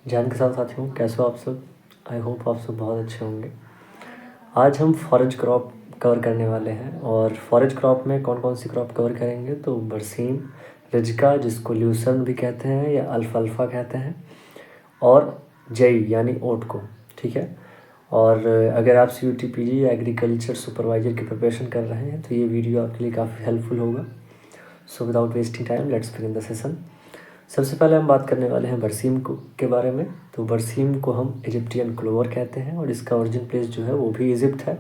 जान के साथ साथियों, कैसे हो आप सब। आई होप आप सब बहुत अच्छे होंगे। आज हम फॉरेज क्रॉप कवर करने वाले हैं और फॉरेज क्रॉप में कौन कौन सी क्रॉप कवर करेंगे तो बरसीम, रिजका जिसको ल्यूसन भी कहते हैं या अल्फाल्फा कहते हैं, और जई यानी ओट को। ठीक है। और अगर आप CUT-PG या एग्रीकल्चर सुपरवाइज़र की प्रिपरेशन कर रहे हैं तो ये वीडियो आपके लिए काफ़ी हेल्पफुल होगा। So without wasting time let's begin the session. सबसे पहले हम बात करने वाले हैं बरसीम को के बारे में। तो बरसीम को हम इजिप्टियन क्लोवर कहते हैं और इसका ओरिजिन प्लेस जो है वो भी इजिप्ट है।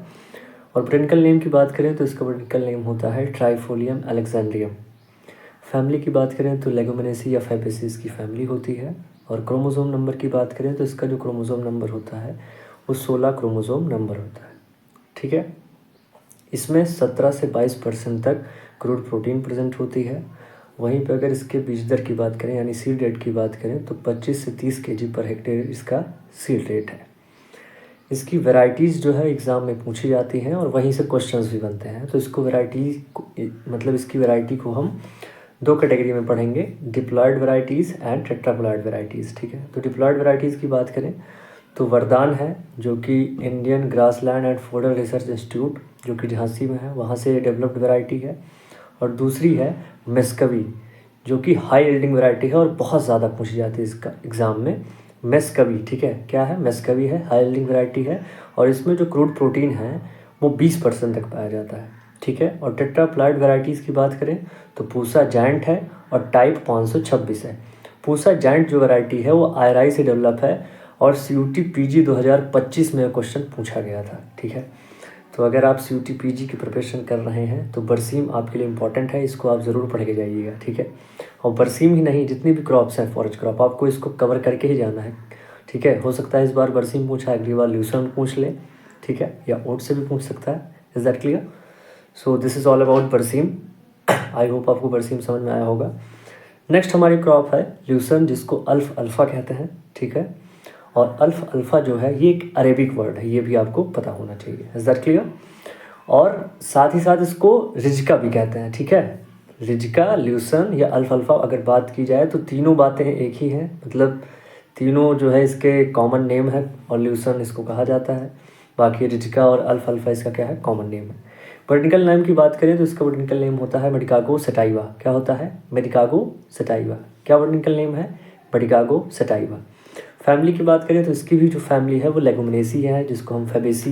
और बोटेनिकल नेम की बात करें तो इसका बोटेनिकल नेम होता है ट्राइफोलियम अलेक्जेंड्रियम। फैमिली की बात करें तो लेगुमिनेसी या फैबेसी इसकी फैमिली होती है। और क्रोमोसोम नंबर की बात करें तो इसका जो क्रोमोसोम नंबर होता है वो 16 क्रोमोसोम नंबर होता है। ठीक है। इसमें 17 से 22% तक क्रूड प्रोटीन प्रेजेंट होती है। वहीं पर अगर इसके बीज दर की बात करें यानी सीड रेट की बात करें तो 25 से 30 kg पर हेक्टेयर इसका सीड रेट है। इसकी वैरायटीज़ जो है एग्ज़ाम में पूछी जाती हैं और वहीं से क्वेश्चंस भी बनते हैं। तो इसको मतलब इसकी वैरायटी को हम दो कैटेगरी में पढ़ेंगे, diploid varieties and tetraploid varieties. ठीक है। तो डिप्लॉयड वैरायटीज़ की बात करें तो वरदान है जो कि Indian grassland and fodder research institute जो कि झांसी में है, वहाँ से डेवलप्ड वैरायटी है। और दूसरी है मेस्कवी जो कि हाई यील्डिंग वैरायटी है और बहुत ज़्यादा पूछी जाती है इसका एग्ज़ाम में। मेस्कवी, ठीक है, क्या है, मेस्कवी है, हाई यील्डिंग वैरायटी है और इसमें जो क्रूड प्रोटीन है वो 20% तक पाया जाता है। ठीक है। और टेट्राप्लॉयड वैरायटीज़ की बात करें तो पूसा जायंट है और टाइप 526 है। पूसा जायंट जो वैरायटी है वो IRI से डेवलप है और CUT-PG 2025 में क्वेश्चन पूछा गया था। ठीक है। तो अगर आप CUT-PG की प्रिपरेशन कर रहे हैं तो बरसीम आपके लिए इम्पॉर्टेंट है, इसको आप ज़रूर पढ़ के जाइएगा। ठीक है। और बरसीम ही नहीं, जितनी भी क्रॉप्स हैं फॉरेस्ट क्रॉप, आपको इसको कवर करके ही जाना है। ठीक है। हो सकता है इस बार बरसीम पूछा, अगली बार ल्यूसन पूछ ले। ठीक है। या ओट से भी पूछ सकता है। Is that clear? So this is all about berseem. I hope आपको बरसीम समझ में आया होगा। नेक्स्ट हमारी क्रॉप है ल्यूसन जिसको अल्फा कहते हैं। ठीक है। और अल्फा जो है ये एक अरेबिक वर्ड है, ये भी आपको पता होना चाहिए। Is that clear? और साथ ही साथ इसको रिजका भी कहते हैं। ठीक है। रिजका, ल्यूसन या अल्फा अगर बात की जाए तो तीनों बातें एक ही हैं, मतलब तीनों जो है इसके कॉमन नेम है और ल्यूसन इसको कहा जाता है। बाकी रिजका और अल्फा इसका क्या है, कॉमन नेम है। बोटेनिकल नेम की बात करें तो इसका बोटेनिकल नेम होता है मेडिकागो सटाइवा। क्या होता है? मेडिकागो सटाइवा। क्या बोटेनिकल नेम है? मेडिकागो सटाइवा। फैमिली की बात करें तो इसकी भी जो फैमिली है वो लेगुमिनेसी है जिसको हम फेबेसी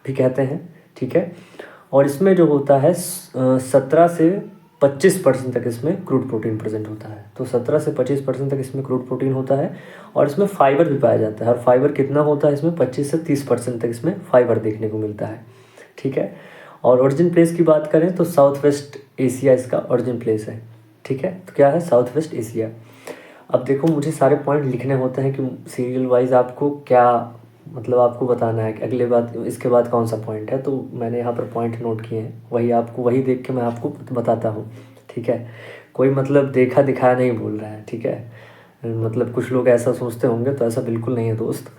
भी कहते हैं। ठीक है। और इसमें जो होता है 17 से 25% तक इसमें क्रूड प्रोटीन प्रेजेंट होता है। तो 17 से 25% तक इसमें क्रूड प्रोटीन होता है और इसमें फाइबर भी पाया जाता है। और फाइबर कितना होता है इसमें? 25 से 30% तक इसमें फाइबर देखने को मिलता है। ठीक है। और ओरिजिन प्लेस की बात करें तो साउथ वेस्ट एशिया इसका ओरिजिन प्लेस है। ठीक है। तो क्या है? South west Asia. अब देखो, मुझे सारे पॉइंट लिखने होते हैं कि सीरियल वाइज आपको क्या मतलब आपको बताना है कि अगले बात इसके बाद कौन सा पॉइंट है। तो मैंने यहाँ पर पॉइंट नोट किए हैं, वही देख के मैं आपको बताता हूँ। ठीक है। कोई मतलब देखा दिखाया नहीं बोल रहा है। ठीक है। मतलब कुछ लोग ऐसा सोचते होंगे, तो ऐसा बिल्कुल नहीं है दोस्त।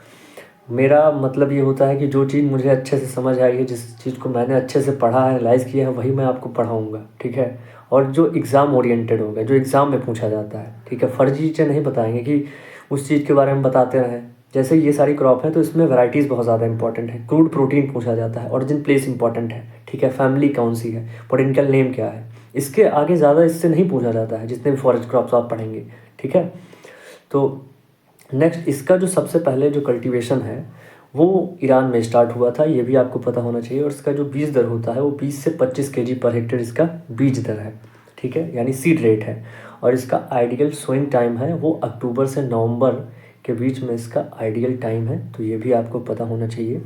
मेरा मतलब ये होता है कि जो चीज़ मुझे अच्छे से समझ आई है, जिस चीज़ को मैंने अच्छे से पढ़ा है, एनालाइज़ किया है, वही मैं आपको पढ़ाऊँगा। ठीक है। और जो एग्ज़ाम ओरिएंटेड होगा, जो एग्ज़ाम में पूछा जाता है। ठीक है। फर्जी चीज़ें नहीं बताएंगे कि उस चीज़ के बारे में बताते रहें। जैसे ये सारी क्रॉप है तो इसमें वैराइटीज़ बहुत ज़्यादा इंपॉर्टेंट है। क्रूड प्रोटीन पूछा जाता है, ओरिजिन प्लेस इंपॉर्टेंट है। ठीक है। फैमिली कौन सी है, बोटेनिकल नेम क्या है, इसके आगे ज़्यादा इससे नहीं पूछा जाता है जितने भी फॉरेस्ट क्रॉप्स आप पढ़ेंगे। ठीक है। तो नेक्स्ट इसका जो सबसे पहले जो कल्टीवेशन है वो ईरान में स्टार्ट हुआ था, ये भी आपको पता होना चाहिए। और इसका जो बीज दर होता है वो 20 से 25 kg पर हेक्टेयर इसका बीज दर है। ठीक है। यानी सीड रेट है। और इसका आइडियल सोइंग टाइम है वो अक्टूबर से नवंबर के बीच में इसका आइडियल टाइम है। तो ये भी आपको पता होना चाहिए।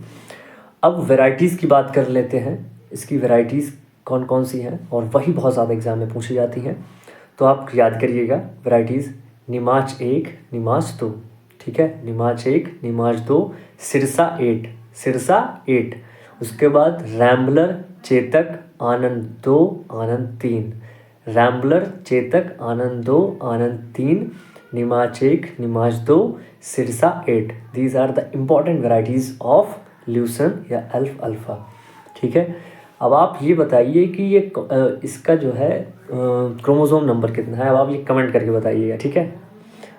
अब वैरायटीज़ की बात कर लेते हैं, इसकी वैरायटीज़ कौन कौन सी हैं और वही बहुत ज़्यादा एग्ज़ाम में पूछी जाती हैं। तो आप याद करिएगा वैरायटीज़: निमाच 1, निमाच 2। ठीक है। निमाच 1, निमाच 2, सिरसा 8, सिरसा 8। उसके बाद Rambler, Chetak, Anand 2, Anand 3, Rambler, Chetak, Anand 2, Anand 3, Nimach 1, Nimach 2, Sirsa 8। These are the important varieties of lucerne या अल्फा। ठीक है। अब आप ये बताइए कि ये इसका जो है क्रोमोसोम नंबर कितना है। अब आप ये कमेंट करके बताइएगा। ठीक है।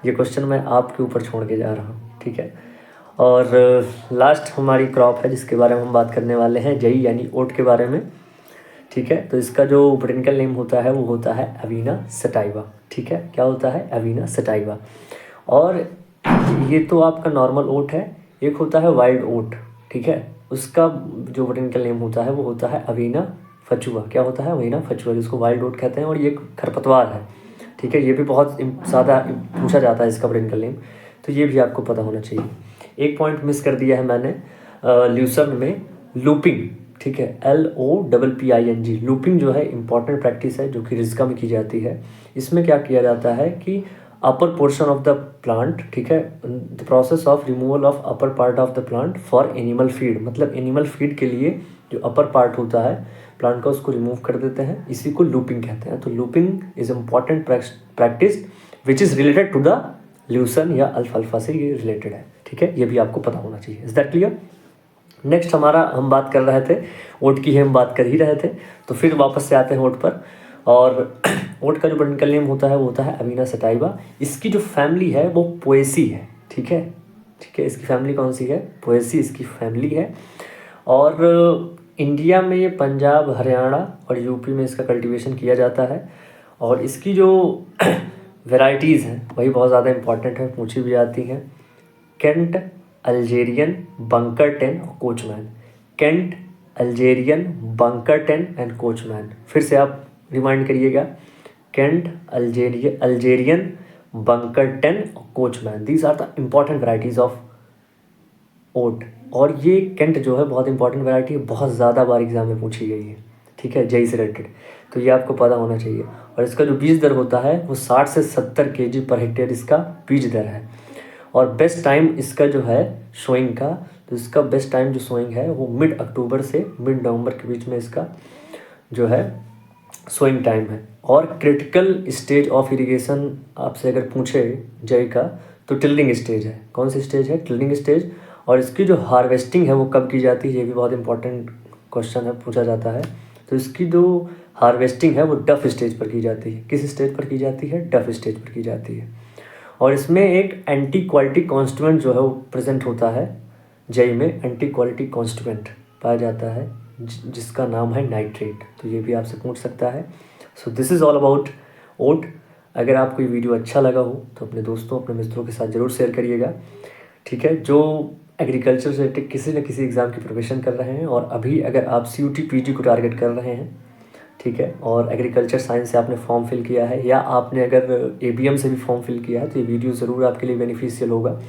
ये क्वेश्चन मैं आपके ऊपर छोड़ के जा रहा हूँ, ठीक है। और लास्ट हमारी क्रॉप है जिसके बारे में हम बात करने वाले हैं, जई यानी ओट के बारे में, ठीक है। तो इसका जो बोटेनिकल नेम होता है वो होता है अवीना सटाइवा, ठीक है। क्या होता है? अवीना सटाइवा। और ये तो आपका नॉर्मल ओट है, एक होता है वाइल्ड ओट, ठीक है। उसका जो बोटेनिकल नेम होता है वो होता है अवीना फचुआ। क्या होता है? अवीना फचुआ, जिसको वाइल्ड ओट कहते हैं, और ये खरपतवार है, ठीक है। ये भी बहुत ज़्यादा पूछा जाता है इसका बोटेनिकल नेम, तो ये भी आपको पता होना चाहिए। एक पॉइंट मिस कर दिया है मैंने, ल्यूसर्न में लूपिंग, ठीक है, LOPPING। लूपिंग जो है इंपॉर्टेंट प्रैक्टिस है जो कि रिज्का में की जाती है। इसमें क्या किया जाता है कि upper portion of the plant, ठीक है, the process of removal of upper part of the plant for animal feed, मतलब एनिमल फीड के लिए जो अपर पार्ट होता है प्लांट का उसको रिमूव कर देते हैं, इसी को लूपिंग कहते हैं। तो looping is important practice which is related to the Luzon या अल्फाल्फा से ये रिलेटेड है, ठीक है। ये भी आपको पता होना चाहिए। Is that clear? नेक्स्ट हमारा हम बात कर रहे थे ओट की, हम बात कर ही रहे थे, तो फिर वापस से आते हैं ओट पर। और ओट का जो बोटेनिकल नेम होता है वो होता है अवीना सटाइवा। इसकी जो फैमिली है वो पोएसी है, ठीक है, ठीक है। इसकी फैमिली कौन सी है? पोएसी इसकी फैमिली है। और इंडिया में पंजाब, हरियाणा और यूपी में इसका कल्टीवेशन किया जाता है। और इसकी जो वेराइटीज़ हैं वही बहुत ज़्यादा इंपॉर्टेंट है, पूछी भी जाती हैं। केंट, अल्जेरियन, बंकर 10 और coachman. Kent, Algerian, bunker 10 and coachman. फिर से आप रिमाइंड करिएगा, केंट, अल्जेरियन, बंकर 10 और coachman. These are the important varieties of oat. और ये केंट जो है बहुत इंपॉर्टेंट वैरायटी है, बहुत ज़्यादा बार एग्जाम में पूछी गई है, ठीक है, जई से रिलेटेड, तो ये आपको पता होना चाहिए। और इसका जो बीज दर होता है वो 60 से 70 kg पर हेक्टेयर इसका बीज दर है। और बेस्ट टाइम इसका जो है सोइंग का, तो इसका बेस्ट टाइम जो सोइंग है वो मिड अक्टूबर से मिड नवंबर के बीच में इसका जो है सोइंग टाइम है। और क्रिटिकल स्टेज ऑफ इरिगेशन आपसे अगर पूछे जय का, तो टिल्डिंग स्टेज है। कौन सी स्टेज है? टिल्डिंग स्टेज। और इसकी जो हार्वेस्टिंग है वो कब की जाती है, ये भी बहुत इंपॉर्टेंट क्वेश्चन है, पूछा जाता है। तो इसकी जो हार्वेस्टिंग है वो डफ स्टेज पर की जाती है। किस स्टेज पर की जाती है? डफ स्टेज पर की जाती है। और इसमें एक एंटी क्वालिटी कॉन्स्टिट्यूएंट जो है वो प्रेजेंट होता है, जई में एंटी क्वालिटी कॉन्स्टिट्यूएंट पाया जाता है जिसका नाम है नाइट्रेट। तो ये भी आपसे पूछ सकता है। So this is all about oat. अगर आपको ये वीडियो अच्छा लगा हो तो अपने दोस्तों, अपने मित्रों के साथ ज़रूर शेयर करिएगा, ठीक है। जो एग्रीकल्चर से रिलेटेड किसी न किसी एग्ज़ाम की प्रिपरेशन कर रहे हैं, और अभी अगर आप CUT PG को टारगेट कर रहे हैं, ठीक है, और एग्रीकल्चर साइंस से आपने फॉर्म फिल किया है, या आपने अगर ABM से भी फॉर्म फिल किया है, तो ये वीडियो ज़रूर आपके लिए बेनिफिशियल होगा।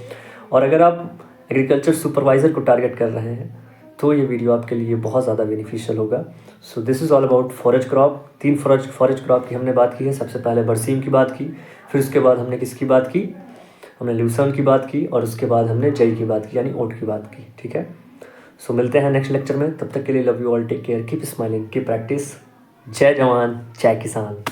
और अगर आप एग्रीकल्चर सुपरवाइज़र को टारगेट कर रहे हैं तो ये वीडियो आपके लिए बहुत ज़्यादा बेनिफिशियल होगा। सो this is all about forage crop. 3 forage crop की हमने बात की है। सबसे पहले बरसीम की बात की, फिर उसके बाद हमने किसकी बात की? हमने ल्यूसर्न की बात की, और उसके बाद हमने जई की बात की, यानी ओट की बात की, ठीक है। सो मिलते हैं नेक्स्ट लेक्चर में, तब तक के लिए love you all, take care, keep smiling, keep practice. जय जवान जय किसान।